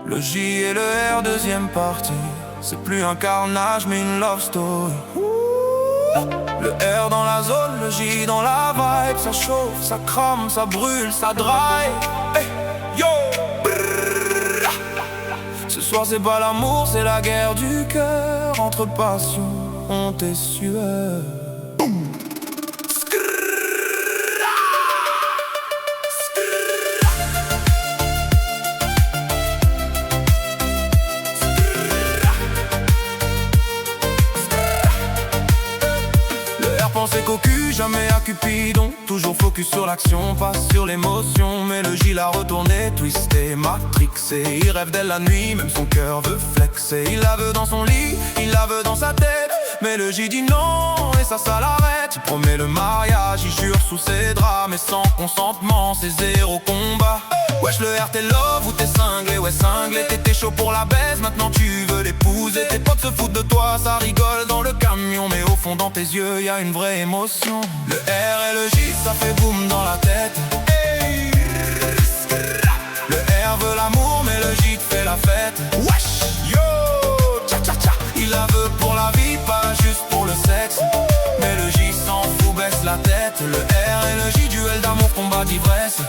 Le J et le R, deuxième partie. C'est plus un carnage mais une love story. Le R dans la zone, le J dans la vibe. Ça chauffe, ça crame, ça brûle, ça drive. Hey, yo. Ce soir c'est pas l'amour, c'est la guerre du cœur. Entre passion, honte et sueur. Pensez qu'au cul, jamais à Cupidon. Toujours focus sur l'action, pas sur l'émotion. Mais le J l'a retourné, twisté, matrixé. Il rêve d'elle la nuit, même son cœur veut flexer. Il la veut dans son lit, il la veut dans sa tête. Mais le J dit non, et ça l'arrête. Il promet le mariage, il jure sous ses draps. Mais sans consentement, c'est zéro combat. Wesh le R t'es love ou t'es cinglé, ouais cinglé. T'étais chaud pour la baise, maintenant tu veux l'épouser. Tes potes se foutent de toi, ça rigole dans le camion. Mais au fond dans tes yeux y'a une vraie émotion. Le R et le J ça fait boum dans la tête. Le R veut l'amour mais le J te fait la fête. Wesh yo, tcha tcha tcha. Il la veut pour la vie, pas juste pour le sexe. Mais le J s'en fout, baisse la tête. Le R et le J, duel d'amour, combat d'ivresse.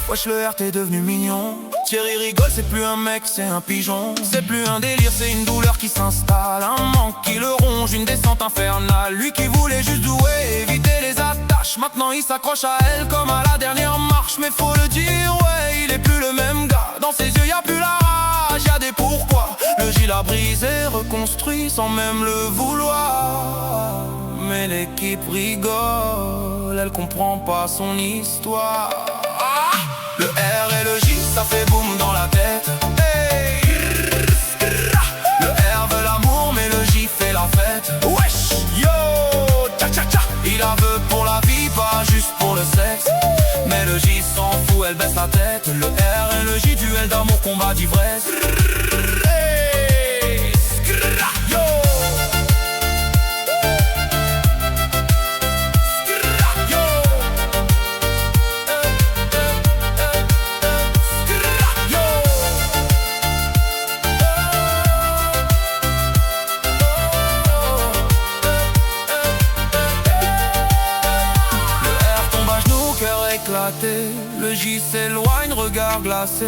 Wesh le R t'es devenu mignon. Thierry rigole, c'est plus un mec, c'est un pigeon. C'est plus un délire, c'est une douleur qui s'installe. Un manque qui le ronge, une descente infernale. Lui qui voulait juste jouer, éviter les attaches. Maintenant il s'accroche à elle comme à la dernière marche. Mais faut le dire, ouais, il est plus le même gars. Dans ses yeux y'a plus la rage, y'a des pourquoi. Le J l'a brisé, reconstruit sans même le vouloir. Mais l'équipe rigole, elle comprend pas son histoire. Le R et le J, ça fait boum dans la tête. Hey. Le R veut l'amour, mais le J fait la fête. Wesh, yo, tcha tcha tcha. Il la veut pour la vie, pas juste pour le sexe. Mais le J s'en fout, elle baisse la tête. Le R et le J, duel d'amour, combat d'ivresse. Hey. Yo. Le J s'éloigne, regard glacé.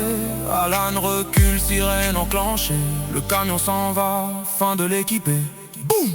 Alan recule, sirène enclenchée. Le camion s'en va, fin de l'équipé. Boum.